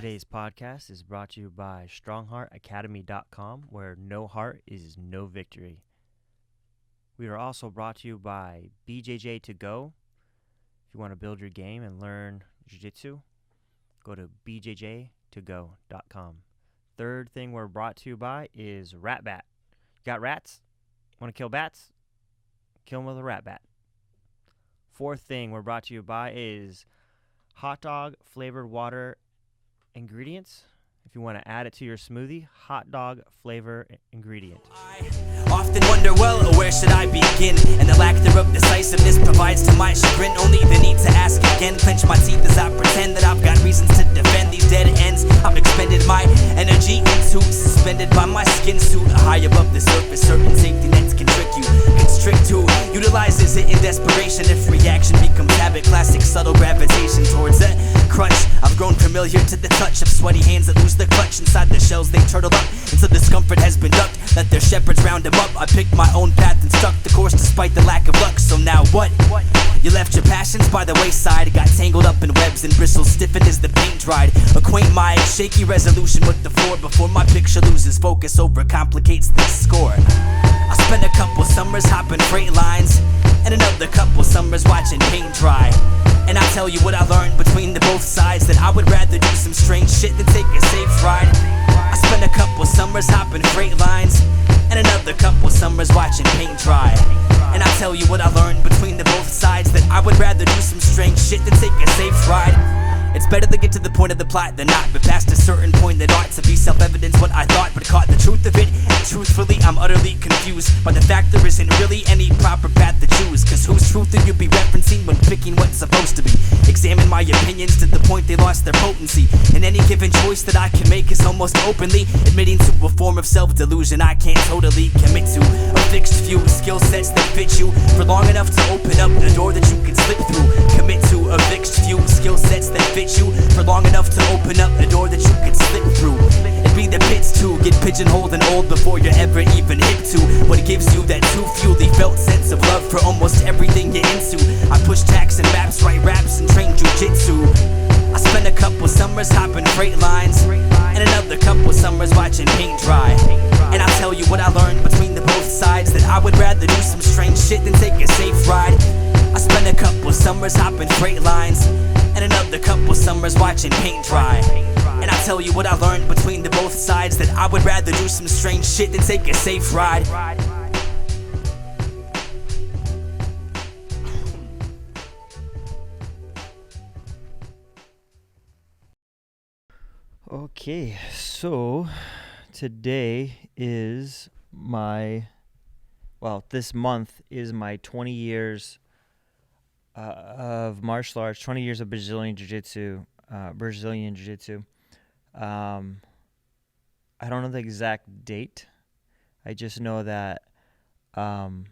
Today's podcast is brought to you by StrongHeartAcademy.com, where no heart is no victory. We are also brought to you by BJJ To Go. If you want to build your game and learn jiu-jitsu, go to bjjtogo.com. Third thing we're brought to you by is Rat Bat. You got rats? Want to kill bats? Kill them with a rat bat. Fourth thing we're brought to you by is hot dog flavored water ingredients. If you want to add it to your smoothie, hot dog flavor ingredient. I often wonder, well, where should I begin? And the lack thereof decisiveness provides to my chagrin only the need to ask again. Clench my teeth as I pretend that I've got reasons to defend these dead ends. I've expended my energy into suspended by my skin suit high above the surface. Certain safety nets can trick you, constrict who utilizes it in desperation. If reaction becomes habit, classic subtle gravitation towards a crutch. I've grown familiar to the touch of sweaty hands that lose the clutch. Inside the shells they turtle up until discomfort has been ducked. Let their shepherds round them up. I picked my own path and stuck the course despite the lack of luck. So now what? You left your passions by the wayside, got tangled up in webs and bristles stiffened as the paint dried. Acquaint my shaky resolution with the floor before my picture loses focus, overcomplicates the score. I spent a couple summers hopping freight lines and another couple summers watching paint dry. And I tell you what I learned between the both sides, that I would rather do some strange shit than take a safe ride. I spent a couple summers hopping freight lines and another couple summers watching paint dry. And I tell you what I learned between the both sides, that I would rather do some strange shit than take a safe ride. It's better to get to the point of the plot than not, but past a certain point that ought to be self-evident what I thought, but caught the truth of it. And truthfully, I'm utterly confused by the fact there isn't really any proper path to choose. Cause whose truth will you be referencing when picking what's supposed to be? Examine my opinions to the point they lost their potency. And any given choice that I can make is almost openly admitting to a form of self-delusion I can't totally commit to. A fixed few skill sets that fit you for long enough to open up the door that you can slip through. Commit to a fixed few skill sets that fit you for long enough to open up the door that you can slip through. It'd be the pits to get pigeonholed and old before you're ever even hip to what gives you that too fuelly felt sense of love for almost everything you're into. I push tacks and maps, write raps and train jujitsu. I spent a couple summers hopping freight lines and another couple summers watching paint dry. And I'll tell you what I learned between the both sides, that I would rather do some strange shit than take a safe ride. I spent a couple summers hopping freight lines and another couple summers watching paint dry. And I tell you what I learned between the both sides, that I would rather do some strange shit than take a safe ride. Okay, so today is this month is my 20 years of martial arts, 20 years of Brazilian Jiu-Jitsu. I don't know the exact date. I just know that that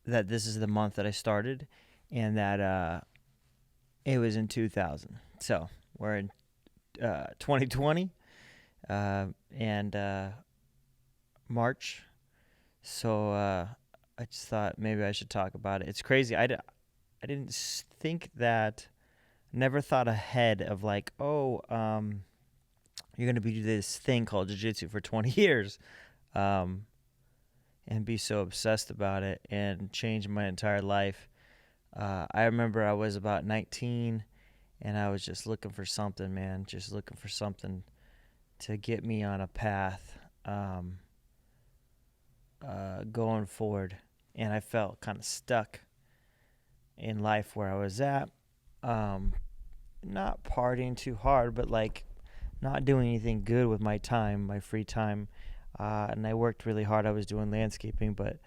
this is the month that I started, and that it was in 2000. So we're in 2020 and March. So I just thought maybe I should talk about it. It's crazy. I didn't think that. Never thought ahead of like, you're going to be doing this thing called jiu-jitsu for 20 years and be so obsessed about it and change my entire life. I remember I was about 19 and I was just looking for something, man, just looking for something to get me on a path going forward. And I felt kind of stuck in life where I was at. Not partying too hard, but like not doing anything good with my time, my free time. And I worked really hard. I was doing landscaping, but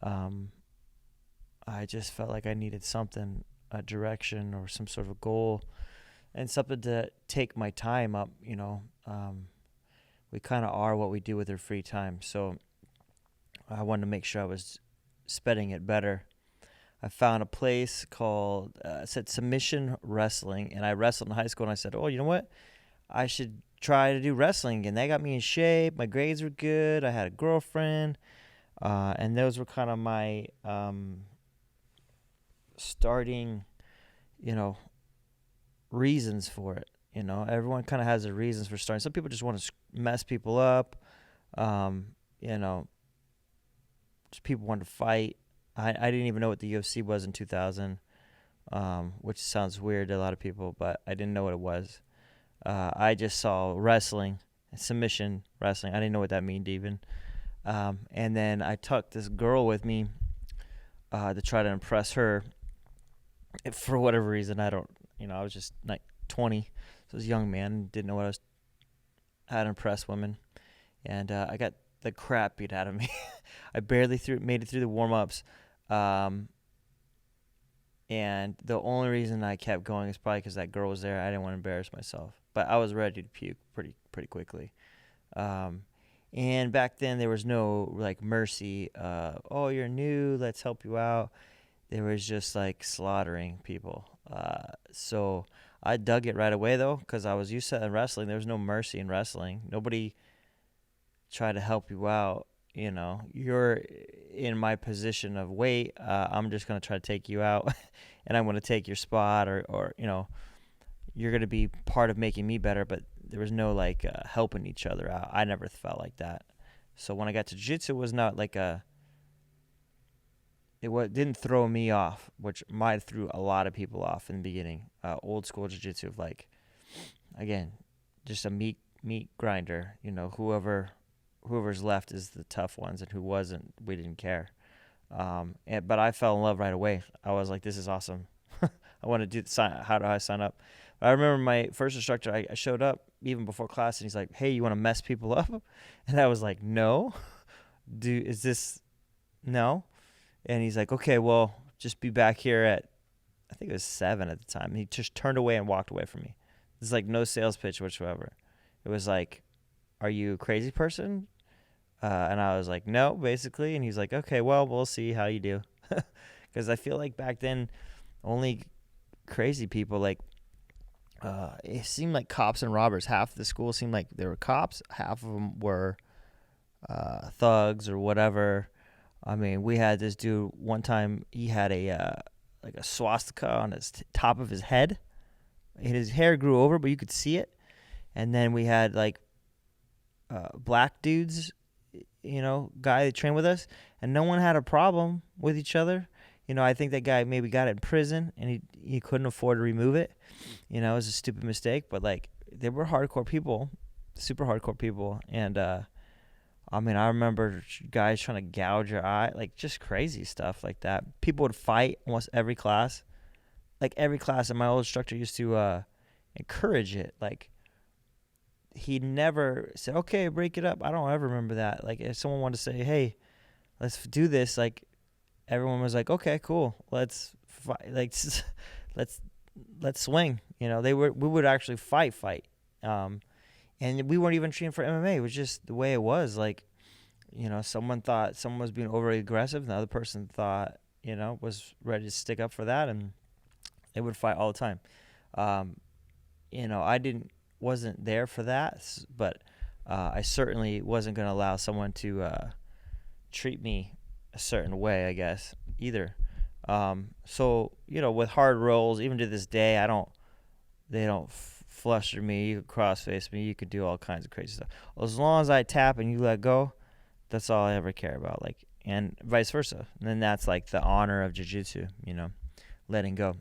I just felt like I needed something, a direction or some sort of goal and something to take my time up, you know. We kind of are what we do with our free time. So I wanted to make sure I was spending it better. I found a place called, it said Submission Wrestling, and I wrestled in high school, and I said, oh, you know what? I should try to do wrestling again. They got me in shape. My grades were good. I had a girlfriend, and those were kind of my starting, reasons for it. You know, everyone kind of has their reasons for starting. Some people just want to mess people up. You know, just people want to fight. I didn't even know what the UFC was in 2000, which sounds weird to a lot of people, but I didn't know what it was. I just saw wrestling, submission wrestling. I didn't know what that meant even. And then I took this girl with me to try to impress her. For whatever reason, I was just like 20, so I was a young man, didn't know how to impress women, and I got the crap beat out of me. I barely made it through the warm-ups, and the only reason I kept going is probably because that girl was there. I didn't want to embarrass myself, but I was ready to puke pretty quickly. And back then there was no like mercy. Oh, you're new, let's help you out. There was just like slaughtering people. So I dug it right away though, because I was used to wrestling. There was no mercy in wrestling. Nobody tried to help you out. You know, you're in my position of weight. I'm just gonna try to take you out, and I'm gonna take your spot, or you know, you're gonna be part of making me better. But there was no like helping each other out. I never felt like that. So when I got to jiu-jitsu, it was not like didn't throw me off, which might have threw a lot of people off in the beginning. Old school jiu-jitsu of like, again, just a meat grinder. You know, whoever's left is the tough ones, and who wasn't, we didn't care. But I fell in love right away. I was like, this is awesome. I want to how do I sign up? But I remember my first instructor, I showed up even before class, and he's like, hey, you want to mess people up? And I was like, no. No? And he's like, okay, well, just be back here at, I think it was 7 at the time. And he just turned away and walked away from me. There's like no sales pitch whatsoever. It was like, are you a crazy person? And I was like, no, basically. And he's like, okay, well, we'll see how you do. Because I feel like back then, only crazy people, like, it seemed like cops and robbers. Half of the school seemed like they were cops. Half of them were thugs or whatever. I mean, we had this dude one time. He had like a swastika on his top of his head. His hair grew over, but you could see it. And then we had like black dudes, you know, guy that trained with us, and no one had a problem with each other. You know, I think that guy maybe got it in prison, and he couldn't afford to remove it. You know, it was a stupid mistake, but like they were hardcore people, super hardcore people, and I mean, I remember guys trying to gouge your eye, like just crazy stuff like that. People would fight almost every class. Like every class, and my old instructor used to encourage it. Like he never said, okay, break it up. I don't ever remember that. Like if someone wanted to say, hey, let's do this, like everyone was like, okay, cool. Let's fight. Like let's swing. You know, we would actually fight. And we weren't even training for MMA. It was just the way it was. Like, you know, someone thought someone was being overly aggressive, and the other person thought, you know, was ready to stick up for that, and they would fight all the time. You know, I wasn't there for that, but I certainly wasn't going to allow someone to treat me a certain way, I guess, either. So, you know, with hard rolls, even to this day, they don't fluster me, you could cross-face me, you could do all kinds of crazy stuff. As long as I tap and you let go, that's all I ever care about. Like, and vice versa. And then that's like the honor of jiu-jitsu, you know, letting go.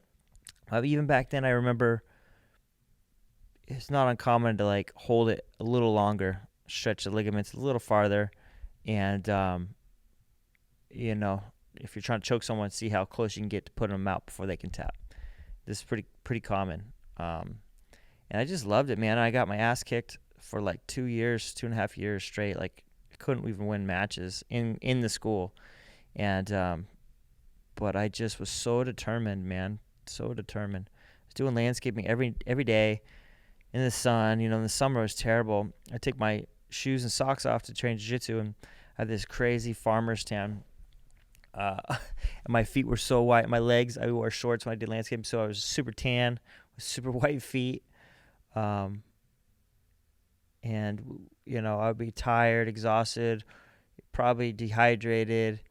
Even back then, I remember it's not uncommon to like hold it a little longer, stretch the ligaments a little farther, and you know, if you're trying to choke someone, see how close you can get to putting them out before they can tap. This is pretty common. And I just loved it, man. I got my ass kicked for like 2.5 years straight. Like I couldn't even win matches in the school. And but I just was so determined, man. So determined. I was doing landscaping every day in the sun. You know, in the summer it was terrible. I take my shoes and socks off to train jiu-jitsu, and I had this crazy farmer's tan. And my feet were so white. My legs, I wore shorts when I did landscaping, so I was super tan with super white feet. And, you know, I'd be tired, exhausted, probably dehydrated.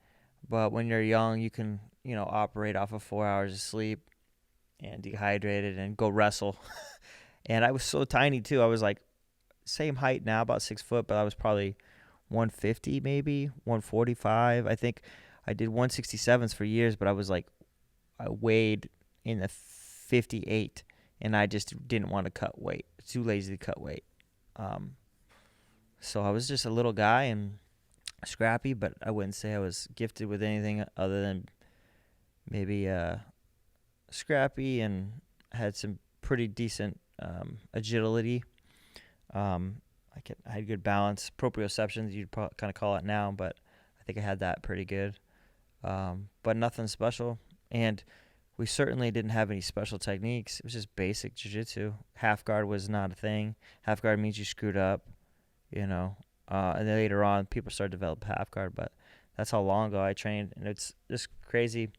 But when you're young, you can, you know, operate off of 4 hours of sleep and dehydrated and go wrestle. And I was so tiny too. I was like same height now, about 6 foot, but I was probably 150 maybe, 145. I think I did 167s for years, but I was like, I weighed in the 58, and I just didn't want to cut weight. Too lazy to cut weight. So I was just a little guy and scrappy, but I wouldn't say I was gifted with anything other than maybe scrappy and had some pretty decent agility. I had good balance, proprioception, you'd kind of call it now, but I think I had that pretty good. But nothing special. And we certainly didn't have any special techniques. It was just basic jiu-jitsu. Half guard was not a thing. Half guard means you screwed up, you know. And then later on, people started to develop half guard, but that's how long ago I trained, and it's just crazy.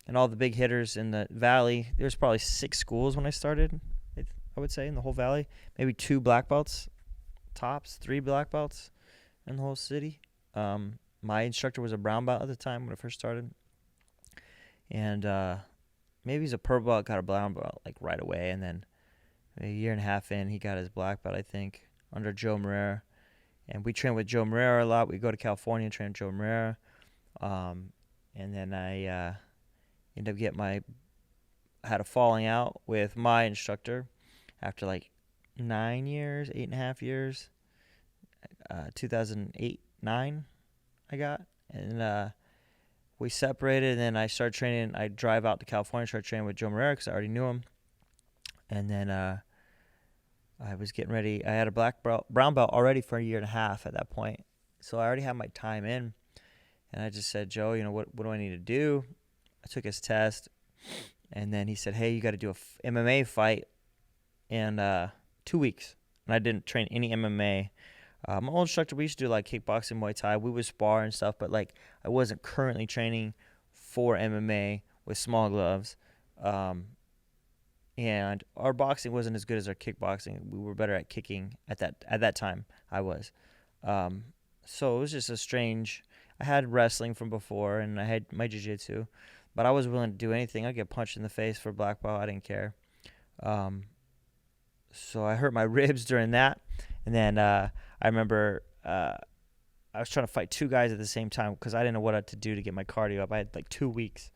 And all the big hitters in the valley, there's probably 6 schools when I started, I would say, in the whole valley. Maybe 2 black belts, tops, 3 black belts in the whole city. My instructor was a brown belt at the time when I first started. And maybe he's a purple belt, got a brown belt like right away. And then a year and a half in, he got his black belt, I think, under Joe Moreira. And we trained with Joe Moreira a lot. We go to California and train with Joe Moreira. And then I ended up getting I had a falling out with my instructor after like 9 years, 8.5 years. 2008, 9 I got. And we separated, and then I started training. I drive out to California, started training with Joe Moreira because I already knew him. And then I was getting ready. I had a brown belt already for a year and a half at that point. So I already had my time in. And I just said, Joe, what do I need to do? I took his test. And then he said, hey, you got to do a MMA fight in 2 weeks. And I didn't train any MMA. My old instructor, we used to do like kickboxing, Muay Thai. We would spar and stuff, but like I wasn't currently training for MMA with small gloves. And our boxing wasn't as good as our kickboxing. We were better at kicking at that time. I was. So it was just a strange. I had wrestling from before, and I had my jiu-jitsu, but I was willing to do anything. I'd get punched in the face for black belt. I didn't care. So I hurt my ribs during that, and then I remember I was trying to fight 2 guys at the same time because I didn't know what to do to get my cardio up. I had like 2 weeks,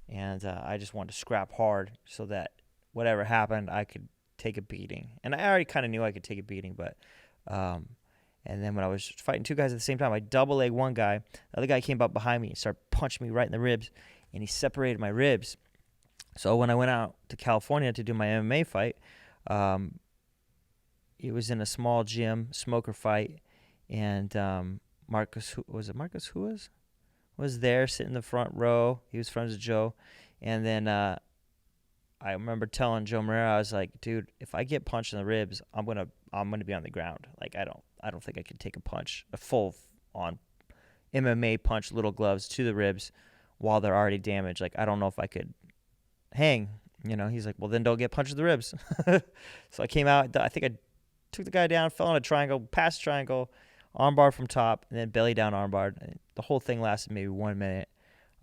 and I just wanted to scrap hard so that whatever happened, I could take a beating. And I already kind of knew I could take a beating, but and then when I was fighting 2 guys at the same time, I double leg one guy. The other guy came up behind me and started punching me right in the ribs, and he separated my ribs. So when I went out to California to do my MMA fight, it was in a small gym, smoker fight, and Marcus Huas was there sitting in the front row. He was friends with Joe. And then I remember telling Joe Moreira, I was like, dude, if I get punched in the ribs, I'm gonna be on the ground. Like I don't think I could take a full on MMA punch, little gloves to the ribs while they're already damaged. Like I don't know if I could hang. He's like, well, then don't get punched in the ribs. So I came out. I think I took the guy down, fell in a triangle, past triangle, armbar from top, and then belly down armbar. The whole thing lasted maybe 1 minute.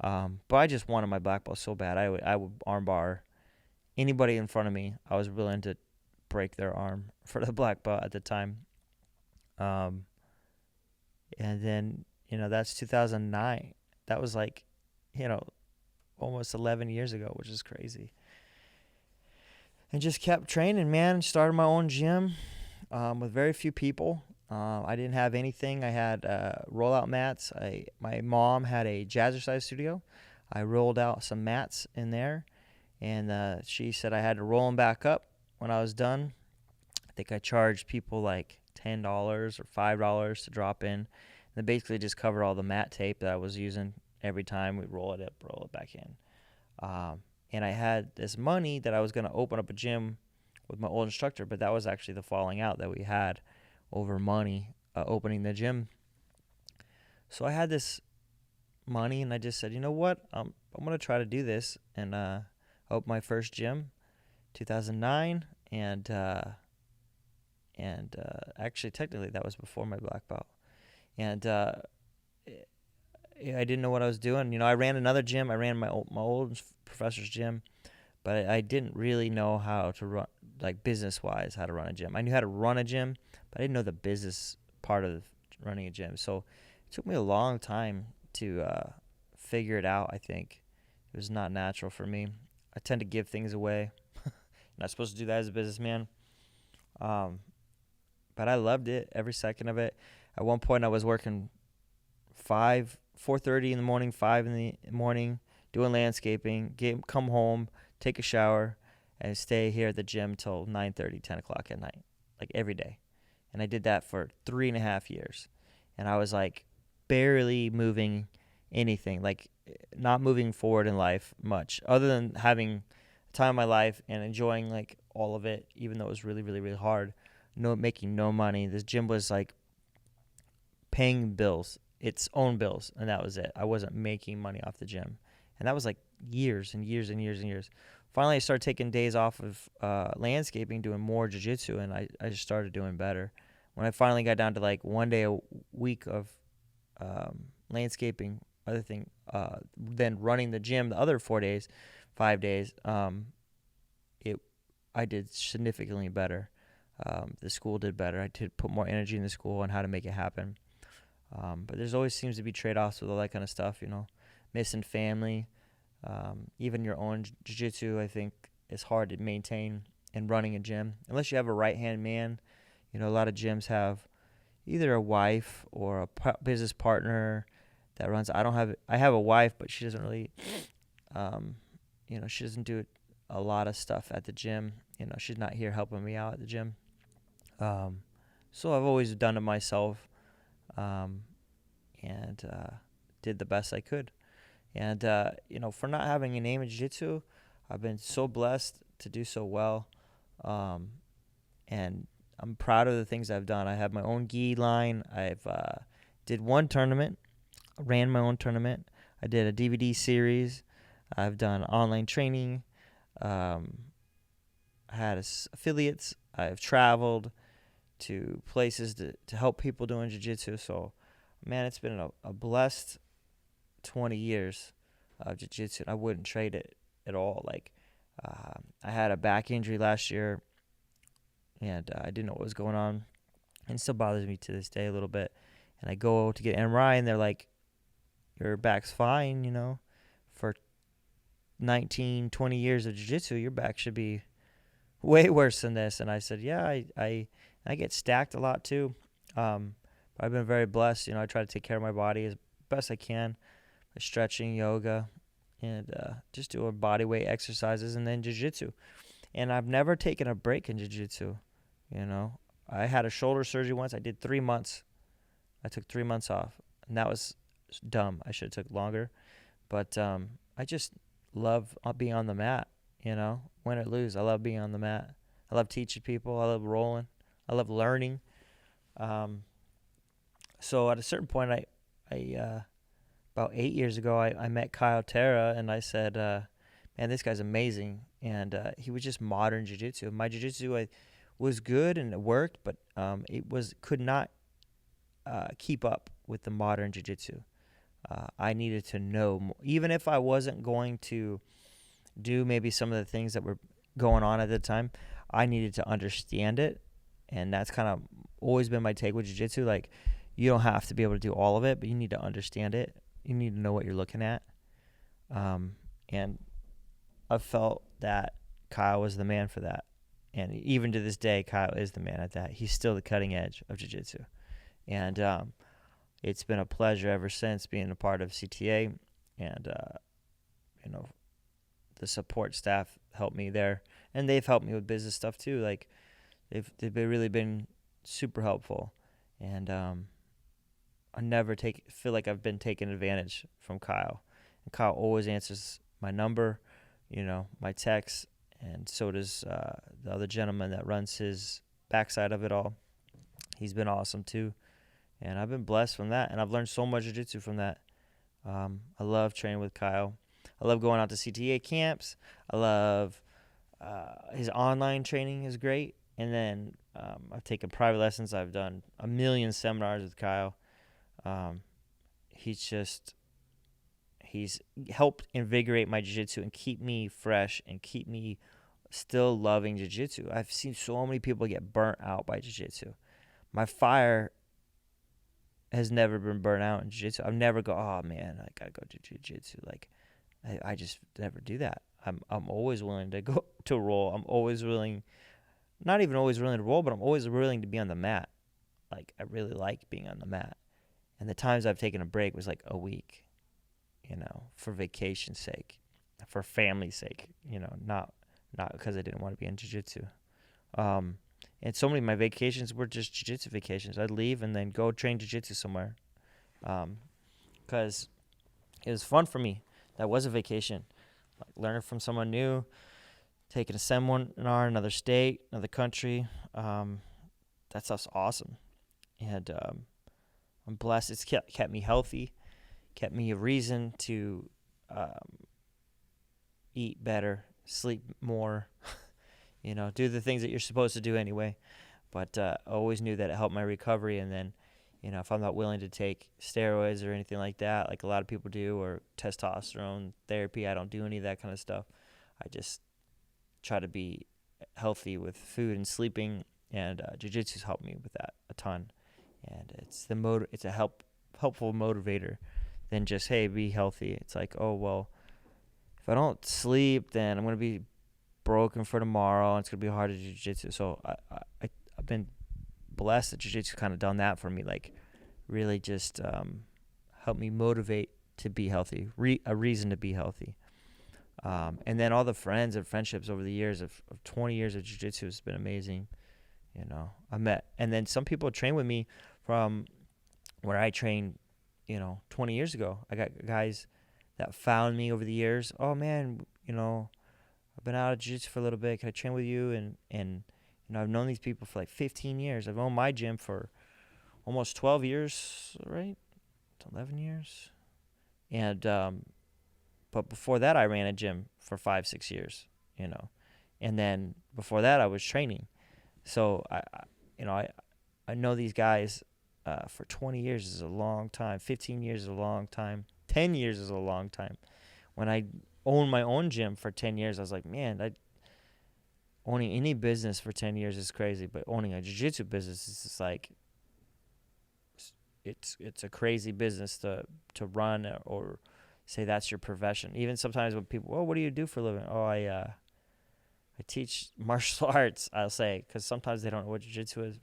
But I just wanted my black belt so bad. I would armbar anybody in front of me. I was willing to break their arm for the black belt at the time. And then, that's 2009. That was like, almost 11 years ago, which is crazy. And just kept training, man. Started my own gym with very few people. I didn't have anything. I had rollout mats. My mom had a jazzercise studio. I rolled out some mats in there, and she said I had to roll them back up when I was done. I think I charged people like $10 or $5 to drop in. And they basically just covered all the mat tape that I was using every time we roll it up, roll it back in. And I had this money that I was going to open up a gym with my old instructor, but that was actually the falling out that we had over money opening the gym. So I had this money, and I just said, you know what, I'm going to try to do this, and open my first gym, 2009, and actually technically that was before my black belt, and I didn't know what I was doing. I ran another gym. I ran my old professor's gym, but I didn't really know how to run, like business-wise, how to run a gym. I knew how to run a gym, but I didn't know the business part of running a gym. So it took me a long time to figure it out, I think. It was not natural for me. I tend to give things away. Not supposed to do that as a businessman. But I loved it, every second of it. At one point, I was working 4:30 in the morning, 5 in the morning, doing landscaping, come home, take a shower, and stay here at the gym till 9:30, 10 o'clock at night, like every day. And I did that for 3.5 years. And I was like barely moving anything, like not moving forward in life much, other than having time of my life and enjoying like all of it, even though it was really, really, really hard. Making no money. This gym was like paying bills, its own bills, and that was it. I wasn't making money off the gym. And that was like years and years and years and years. Finally, I started taking days off of landscaping, doing more jiu-jitsu, and I just started doing better. When I finally got down to like one day a week of landscaping, other thing, then running the gym the other 4 days, 5 days, I did significantly better. The school did better. I did put more energy in the school on how to make it happen. But there's always seems to be trade-offs with all that kind of stuff, missing family. Even your own jiu-jitsu, I think, is hard to maintain in running a gym. Unless you have a right-hand man. A lot of gyms have either a wife or a business partner that runs. I have a wife, but she doesn't really, she doesn't do a lot of stuff at the gym. She's not here helping me out at the gym. So I've always done it myself, and did the best I could. And, for not having a name in jiu-jitsu, I've been so blessed to do so well. And I'm proud of the things I've done. I have my own gi line. I've did one tournament, ran my own tournament. I did a DVD series. I've done online training. I had affiliates. I've traveled to places to help people doing jiu-jitsu. So, man, it's been a blessed 20 years of jiu-jitsu. I wouldn't trade it at all. Like, I had a back injury last year, and I didn't know what was going on. And it still bothers me to this day a little bit. And I go to get an MRI, and they're like, your back's fine, for 19, 20 years of jiu-jitsu, your back should be way worse than this. And I said, yeah, I get stacked a lot too. But I've been very blessed. I try to take care of my body as best I can by stretching, yoga, and just doing body weight exercises, and then jiu-jitsu. And I've never taken a break in jiu-jitsu. I had a shoulder surgery once. I did 3 months. I took 3 months off, and that was dumb. I should have took longer. But I just love being on the mat, win or lose. I love being on the mat. I love teaching people. I love rolling. I love learning. So at a certain point, I about 8 years ago, I met Kyle Terra, and I said, man, this guy's amazing. And he was just modern jiu-jitsu. My jiu-jitsu was good and it worked, but could not keep up with the modern jiu-jitsu. I needed to know more. Even if I wasn't going to do maybe some of the things that were going on at the time, I needed to understand it. And that's kind of always been my take with jiu-jitsu. Like, you don't have to be able to do all of it, but you need to understand it. You need to know what you're looking at. And I felt that Kyle was the man for that. And even to this day, Kyle is the man at that. He's still the cutting edge of jiu-jitsu. And it's been a pleasure ever since being a part of CTA. And, the support staff helped me there. And they've helped me with business stuff too. Like, they've really been super helpful. And I never feel like I've been taken advantage from Kyle. And Kyle always answers my number, my text, and so does the other gentleman that runs his backside of it all. He's been awesome too, and I've been blessed from that, and I've learned so much jiu-jitsu from that. I love training with Kyle. I love going out to CTA camps. I love his online training is great, and then I've taken private lessons. I've done a million seminars with Kyle. He's He's helped invigorate my jiu-jitsu and keep me fresh and keep me still loving jiu-jitsu. I've seen so many people get burnt out by jiu-jitsu. My fire has never been burnt out in jiu-jitsu. I've never go, oh man, I gotta go to jiu-jitsu. Like, I just never do that. I'm always willing to go to roll. I'm always willing, not even always willing to roll, but I'm always willing to be on the mat. Like, I really like being on the mat. And the times I've taken a break was like a week, for vacation's sake, for family's sake, not because I didn't want to be in jiu-jitsu. And so many of my vacations were just jiu-jitsu vacations. I'd leave and then go train jiu-jitsu somewhere, because it was fun for me. That was a vacation, like learning from someone new, taking a seminar, another state, another country. That stuff's awesome, and I'm blessed. It's kept me healthy, kept me a reason to eat better, sleep more, do the things that you're supposed to do anyway. But I always knew that it helped my recovery. And then, if I'm not willing to take steroids or anything like that, like a lot of people do, or testosterone therapy, I don't do any of that kind of stuff. I just try to be healthy with food and sleeping, and jiu-jitsu's helped me with that a ton. And it's a helpful motivator than just, hey, be healthy. It's like, oh, well, if I don't sleep, then I'm going to be broken for tomorrow, and it's going to be hard to do jiu-jitsu. So I've been blessed that jiu-jitsu kind of done that for me, like really just helped me motivate to be healthy, a reason to be healthy. And then all the friends and friendships over the years of 20 years of jiu-jitsu has been amazing. I met, and then some people train with me from where I trained, 20 years ago. I got guys that found me over the years. Oh man, I've been out of jiu-jitsu for a little bit. Can I train with you? And I've known these people for like 15 years. I've owned my gym for almost 12 years, right? 11 years. And but before that, I ran a gym for 5-6 years, And then before that, I was training. So I know these guys for 20 years is a long time. 15 years is a long time. 10 years is a long time. When I owned my own gym for 10 years, I was like, man, owning any business for 10 years is crazy. But owning a jiu-jitsu business is just like, it's a crazy business to run, or say that's your profession. Even sometimes when people, oh, what do you do for a living? Oh, I teach martial arts, I'll say, because sometimes they don't know what jiu-jitsu is.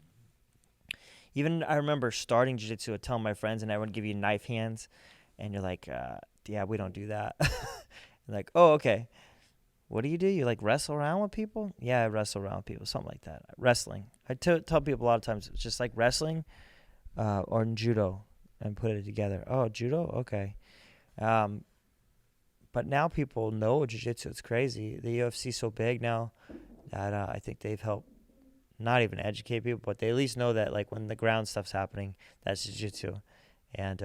Even I remember starting jiu-jitsu, I'd tell my friends, and everyone would give you knife hands, and you're like, yeah, we don't do that. Like, oh, okay. What do? You like wrestle around with people? Yeah, I wrestle around with people, something like that. Wrestling. I tell people a lot of times it's just like wrestling or in judo, and put it together. Oh, judo? Okay. But now people know jiu-jitsu. It's crazy. The UFC is so big now that I think they've helped not even educate people, but they at least know that, like, when the ground stuff's happening, that's jiu-jitsu. And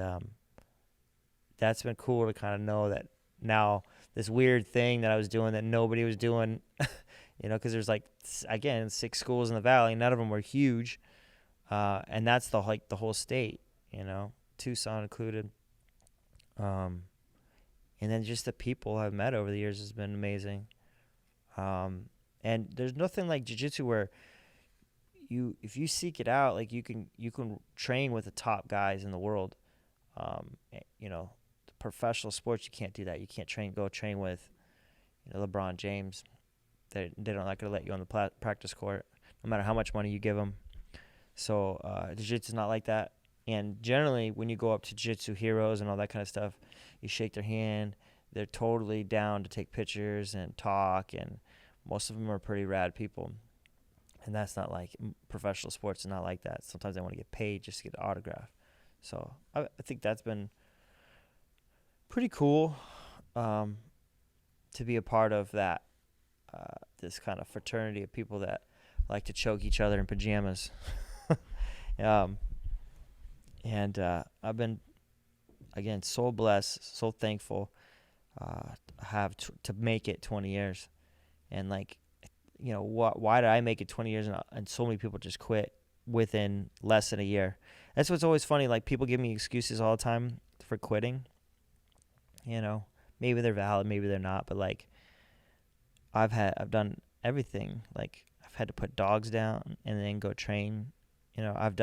that's been cool to kind of know that now this weird thing that I was doing that nobody was doing, because there's, like, again, 6 schools in the Valley. None of them were huge. And that's the whole state, Tucson included. And then just the people I've met over the years has been amazing. And there's nothing like jiu-jitsu where if you seek it out, like you can train with the top guys in the world. The professional sports, you can't do that. You can't go train with LeBron James. They're not going to let you on the practice court, no matter how much money you give them. So jiu-jitsu is not like that. And generally, when you go up to jiu-jitsu heroes and all that kind of stuff, you shake their hand. They're totally down to take pictures and talk, and most of them are pretty rad people. And that's not like professional sports. Is not like that. Sometimes they want to get paid just to get the autograph. So I think that's been pretty cool to be a part of that, this kind of fraternity of people that like to choke each other in pajamas. And I've been, again, so blessed, so thankful to make it 20 years. And, like, why did I make it 20 years and so many people just quit within less than a year? That's what's always funny. Like, people give me excuses all the time for quitting. You know, maybe they're valid, maybe they're not, but like I've done everything. Like I've had to put dogs down and then go train. You know, I've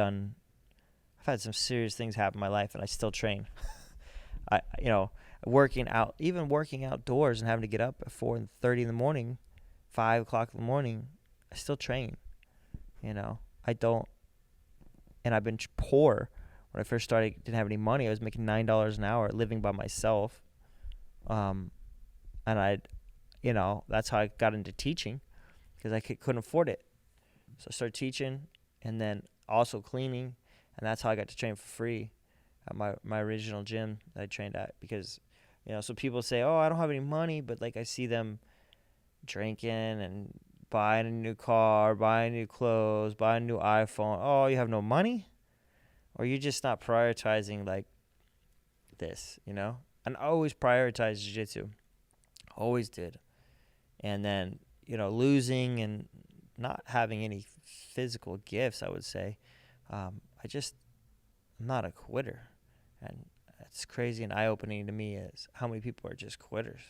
had some serious things happen in my life, and I still train. You know, even working outdoors and having to get up at 4:30 in the morning, 5 o'clock in the morning, I still train. You know, I don't, and I've been poor. When I first started, didn't have any money. I was making $9 an hour, living by myself. And you know, that's how I got into teaching, because I couldn't afford it. So I started teaching, and then also cleaning, and that's how I got to train for free at my original gym that I trained at. Because, you know, so people say, oh, I don't have any money, but like I see them drinking and buying a new car, buying new clothes, buying a new iPhone. Oh, you have no money? Or you're just not prioritizing like this, you know? And I always prioritized jiu-jitsu. Always did. And then, you know, losing and not having any physical gifts, I would say, I'm not a quitter. And it's crazy and eye-opening to me is how many people are just quitters.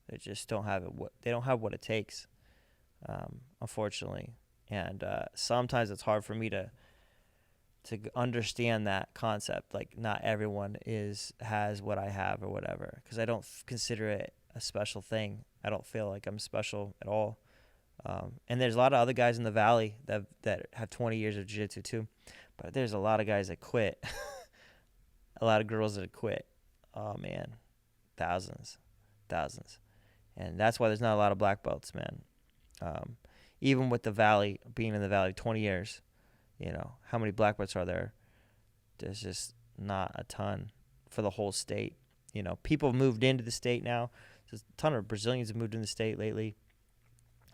They just don't have it. They don't have what it takes, unfortunately. And sometimes it's hard for me to understand that concept. Like not everyone has what I have or whatever, because I don't consider it a special thing. I don't feel like I'm special at all. And there's a lot of other guys in the Valley that have 20 years of jiu-jitsu too, but there's a lot of guys that quit. A lot of girls that quit. Oh man, thousands. And that's why there's not a lot of black belts, man. Even with the Valley, being in the Valley 20 years, you know, how many black belts are there? There's just not a ton for the whole state. You know, people have moved into the state now. There's a ton of Brazilians have moved in the state lately,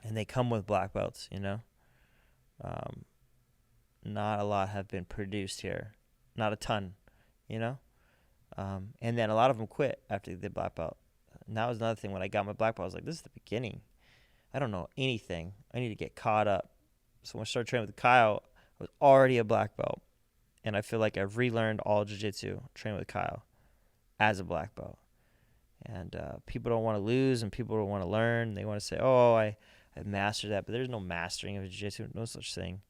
and they come with black belts, you know. Not a lot have been produced here. Not a ton, you know. And then a lot of them quit after they did black belt. And that was another thing. When I got my black belt, I was like, this is the beginning. I don't know anything. I need to get caught up. So when I started training with Kyle, I was already a black belt. And I feel like I've relearned all jiu-jitsu training with Kyle as a black belt. And people don't want to lose, and people don't want to learn. They want to say, oh, I've mastered that. But there's no mastering of jiu-jitsu, no such thing.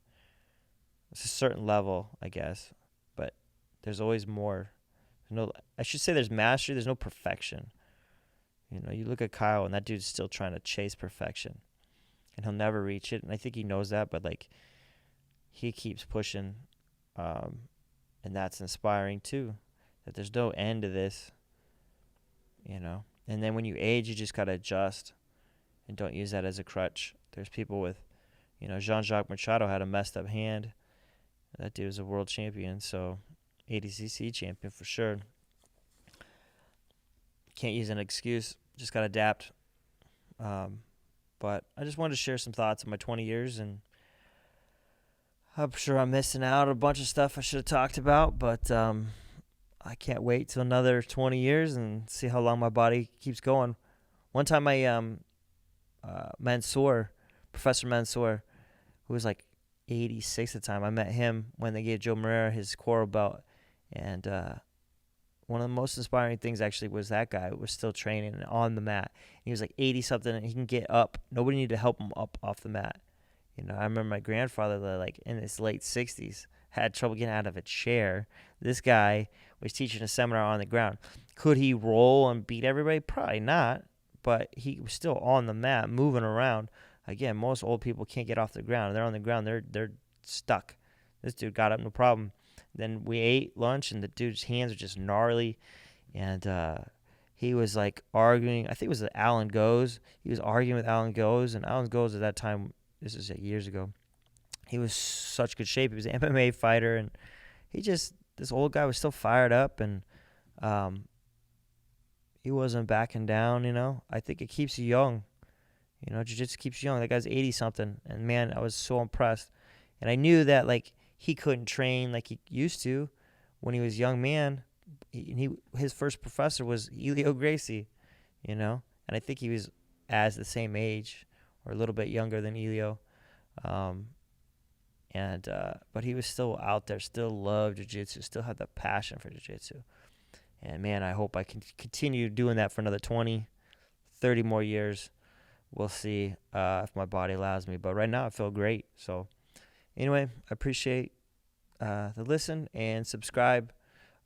It's a certain level, I guess. But there's always more. I should say there's mastery. There's no perfection. You know, you look at Kyle, and that dude's still trying to chase perfection. And he'll never reach it. And I think he knows that, but, like, he keeps pushing. And that's inspiring, too, that there's no end to this, you know. And then when you age, you just got to adjust and don't use that as a crutch. There's people with, you know, Jean-Jacques Machado had a messed up hand. That dude was a world champion, so ADCC champion for sure. Can't use an excuse. Just got to adapt. But I just wanted to share some thoughts of my 20 years, and I'm sure I'm missing out on a bunch of stuff I should have talked about, but I can't wait till another 20 years and see how long my body keeps going. One time Professor Mansour, who was like 86 at the time, I met him when they gave Joe Moreira his coral belt, and one of the most inspiring things actually was that guy was still training and on the mat. He was like 80-something, and he can get up. Nobody needed to help him up off the mat. You know, I remember my grandfather, like in his late 60s, had trouble getting out of a chair. This guy was teaching a seminar on the ground. Could he roll and beat everybody? Probably not, but he was still on the mat, moving around. Again, most old people can't get off the ground. They're on the ground. They're stuck. This dude got up, no problem. Then we ate lunch, and the dude's hands were just gnarly, and he was like arguing. I think it was Alan Goes. He was arguing with Alan Goes, and Alan Goes at that time, this is years ago, he was such good shape. He was an MMA fighter, and this old guy was still fired up, and he wasn't backing down, you know. I think it keeps you young. You know, jiu-jitsu keeps you young. That guy's 80-something, and man, I was so impressed. And I knew that, like, he couldn't train like he used to when he was a young man. His first professor was Elio Gracie, you know, and I think he was the same age or a little bit younger than Elio. But he was still out there, still loved jiu-jitsu, still had the passion for jiu-jitsu. And man, I hope I can continue doing that for another 20, 30 more years. We'll see if my body allows me. But right now I feel great. So anyway, I appreciate the listen and subscribe.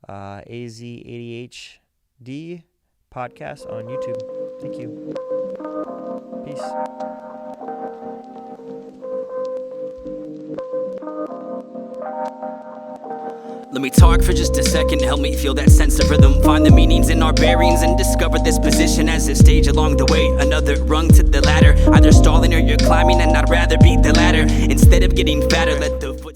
AZADHD podcast on YouTube. Thank you. Peace. Let me talk for just a second, help me feel that sense of rhythm. Find the meanings in our bearings and discover this position as a stage along the way. Another rung to the ladder, either stalling or you're climbing, and I'd rather beat the ladder. Instead of getting fatter, let the foot